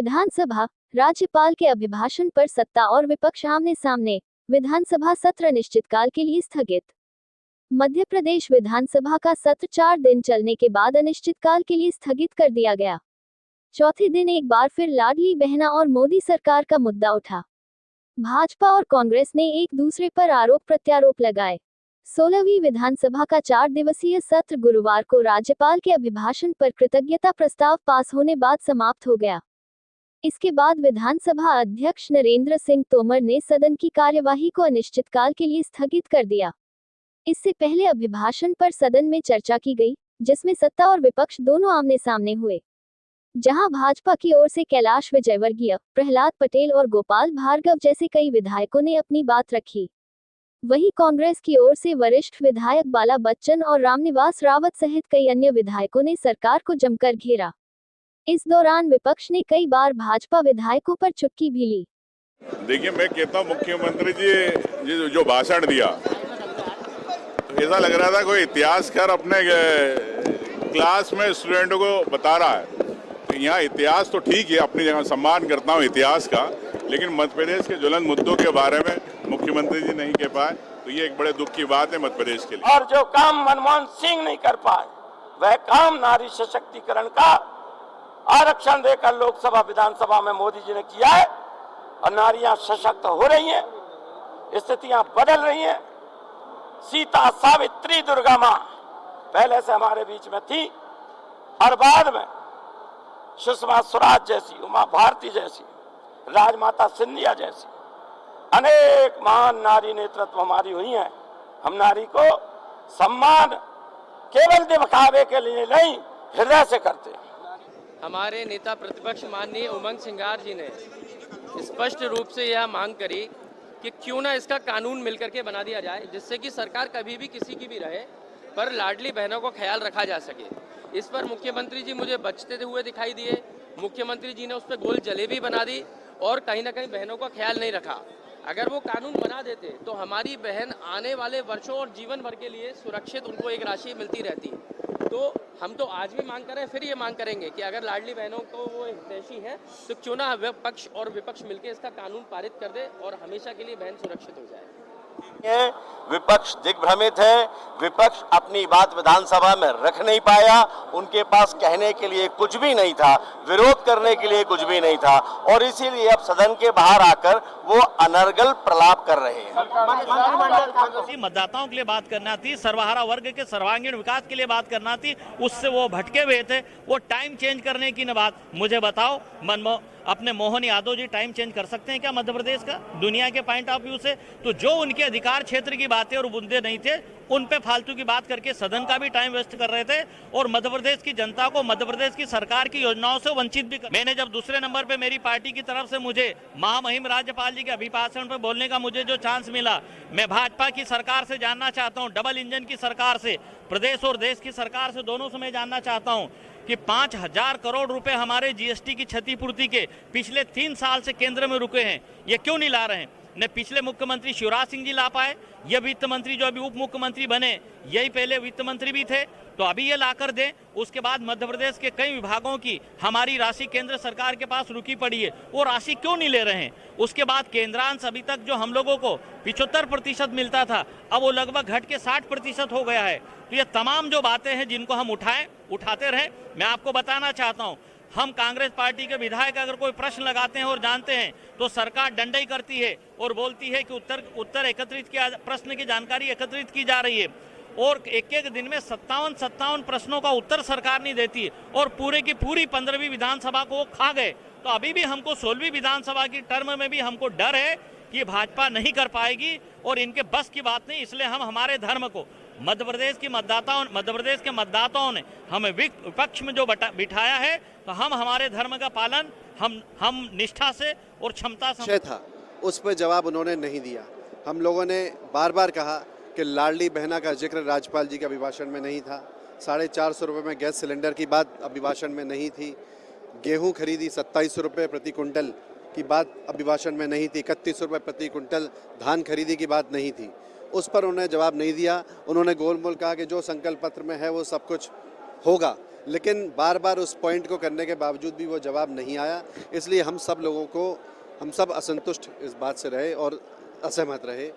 विधानसभा, राज्यपाल के अभिभाषण पर सत्ता और विपक्ष आमने सामने, विधानसभा सत्र अनिश्चितकाल के लिए स्थगित। मध्य प्रदेश विधानसभा का सत्र 4 दिन चलने के बाद अनिश्चितकाल के लिए स्थगित कर दिया गया। चौथे दिन एक बार फिर लाडली बहना और मोदी सरकार का मुद्दा उठा। भाजपा और कांग्रेस ने एक दूसरे पर आरोप प्रत्यारोप लगाए। 16वीं विधानसभा का 4 दिवसीय सत्र गुरुवार को राज्यपाल के अभिभाषण पर कृतज्ञता प्रस्ताव पास होने बाद समाप्त हो गया। इसके बाद विधानसभा अध्यक्ष नरेंद्र सिंह तोमर ने सदन की कार्यवाही को अनिश्चितकाल के लिए स्थगित कर दिया। इससे पहले अभिभाषण पर सदन में चर्चा की गई, जिसमें सत्ता और विपक्ष दोनों आमने सामने हुए। जहां भाजपा की ओर से कैलाश विजयवर्गीय, प्रहलाद पटेल और गोपाल भार्गव जैसे कई विधायकों ने अपनी बात रखी, वहीं कांग्रेस की ओर से वरिष्ठ विधायक बाला बच्चन और रामनिवास रावत सहित कई अन्य विधायकों ने सरकार को जमकर घेरा। इस दौरान विपक्ष ने कई बार भाजपा विधायकों पर चुटकी भी ली। देखिए, मैं कहता हूँ मुख्यमंत्री जी जो भाषण दिया, तो ऐसा लग रहा था कोई इतिहासकार अपने क्लास में स्टूडेंटों को बता रहा है। तो यहाँ इतिहास तो ठीक है, अपनी जगह सम्मान करता हूँ इतिहास का, लेकिन मध्य प्रदेश के ज्वलंत मुद्दों के बारे में मुख्यमंत्री जी नहीं कह पाए, तो ये एक बड़े दुख की बात है मध्य प्रदेश के लिए। और जो काम मनमोहन सिंह नहीं कर पाए, वह काम नारी सशक्तिकरण का आरक्षण देकर लोकसभा विधानसभा में मोदी जी ने किया है और नारियां सशक्त हो रही हैं, स्थितियां बदल रही हैं। सीता, सावित्री, दुर्गा मां पहले से हमारे बीच में थी और बाद में सुषमा स्वराज जैसी, उमा भारती जैसी, राजमाता सिंधिया जैसी अनेक महान नारी नेतृत्व हमारी हुई हैं। हम नारी को सम्मान केवल दिखावे के लिए नहीं, हृदय से करते हैं। हमारे नेता प्रतिपक्ष माननीय उमंग सिंगार जी ने स्पष्ट रूप से यह मांग करी कि क्यों ना इसका कानून मिलकर के बना दिया जाए, जिससे कि सरकार कभी भी किसी की भी रहे पर लाडली बहनों को ख्याल रखा जा सके। इस पर मुख्यमंत्री जी मुझे बचते हुए दिखाई दिए। मुख्यमंत्री जी ने उस पर गोल जलेबी बना दी और कहीं ना कहीं बहनों का ख्याल नहीं रखा। अगर वो कानून बना देते तो हमारी बहन आने वाले वर्षों और जीवन भर के लिए सुरक्षित उनको एक राशि मिलती रहती। तो हम तो आज भी मांग कर रहे हैं, फिर ये मांग करेंगे कि अगर लाडली बहनों को वो हितैषी है तो क्यों ना पक्ष और विपक्ष मिलकर इसका कानून पारित कर दे और हमेशा के लिए बहन सुरक्षित हो जाए। विपक्ष दिग्भ्रमित है। विपक्ष अपनी बात विधानसभा में रख नहीं पाया। उनके पास कहने के लिए कुछ भी नहीं था, विरोध करने के लिए कुछ भी नहीं था और इसीलिए अब सदन के बाहर आकर वो अनर्गल प्रलाप कर रहे हैं। मतदाताओं के लिए बात करना थी, सर्वहारा वर्ग के सर्वांगीण विकास के लिए बात करना थी, उससे वो भटके हुए थे। वो टाइम चेंज करने की न बात। मुझे बताओ, अपने मोहन यादव जी टाइम चेंज कर सकते हैं क्या मध्य प्रदेश का दुनिया के पॉइंट ऑफ व्यू से? तो जो उनके अधिकार क्षेत्र की बातें और मुद्दे नहीं थे, उन पे फालतू की बात करके सदन का भी टाइम वेस्ट कर रहे थे और मध्य प्रदेश की जनता को मध्य प्रदेश की सरकार की योजनाओं से वंचित भी कर। मैंने जब दूसरे नंबर पे मेरी पार्टी की तरफ से मुझे महामहिम राज्यपाल जी के अभिभाषण पे बोलने का मुझे जो चांस मिला, मैं भाजपा की सरकार से जानना चाहता हूँ, डबल इंजन की सरकार से, प्रदेश और देश की सरकार से, दोनों से मैं जानना चाहता हूँ कि 5000 करोड़ रुपए हमारे जीएसटी की क्षतिपूर्ति के पिछले 3 साल से केंद्र में रुके हैं, ये क्यों नहीं ला रहे हैं? न पिछले मुख्यमंत्री शिवराज सिंह जी ला पाए, ये वित्त मंत्री जो अभी उप मुख्यमंत्री बने यही पहले वित्त मंत्री भी थे, तो अभी ये लाकर दें। उसके बाद मध्य प्रदेश के कई विभागों की हमारी राशि केंद्र सरकार के पास रुकी पड़ी है, वो राशि क्यों नहीं ले रहे हैं? उसके बाद केंद्रांश अभी तक जो हम लोगों को 75% मिलता था, अब वो लगभग घट के 60% हो गया है। तो ये तमाम जो बातें हैं जिनको हम उठाते रहें। मैं आपको बताना चाहता हूँ, हम कांग्रेस पार्टी के विधायक अगर कोई प्रश्न लगाते हैं और जानते हैं तो सरकार डंडई करती है और बोलती है कि उत्तर एकत्रित किया, प्रश्न की जानकारी एकत्रित की जा रही है और एक दिन में 57 प्रश्नों का उत्तर सरकार नहीं देती और पूरे की पूरी 15वीं विधानसभा को वो खा गए। तो अभी भी हमको 16वीं विधानसभा की टर्म में भी हमको डर है कि भाजपा नहीं कर पाएगी और इनके बस की बात नहीं। इसलिए हम हमारे धर्म को मध्य प्रदेश के मतदाताओं ने हमें विपक्ष में जो बिठाया है, तो हम हमारे धर्म का पालन हम निष्ठा से और क्षमता से था, उस पर जवाब उन्होंने नहीं दिया। हम लोगों ने बार बार कहा कि लाडली बहना का जिक्र राज्यपाल जी के अभिभाषण में नहीं था, 450 रुपये में गैस सिलेंडर की बात अभिभाषण में नहीं थी, गेहूं खरीदी 27 रुपये प्रति कुंटल की बात अभिभाषण में नहीं थी, 31 रुपये प्रति कुंटल धान खरीदी की बात नहीं थी। उस पर उन्होंने जवाब नहीं दिया। उन्होंने गोलमोल कहा कि जो संकल्प पत्र में है वो सब कुछ होगा, लेकिन बार बार उस पॉइंट को करने के बावजूद भी वो जवाब नहीं आया। इसलिए हम सब असंतुष्ट इस बात से रहे और असहमत रहे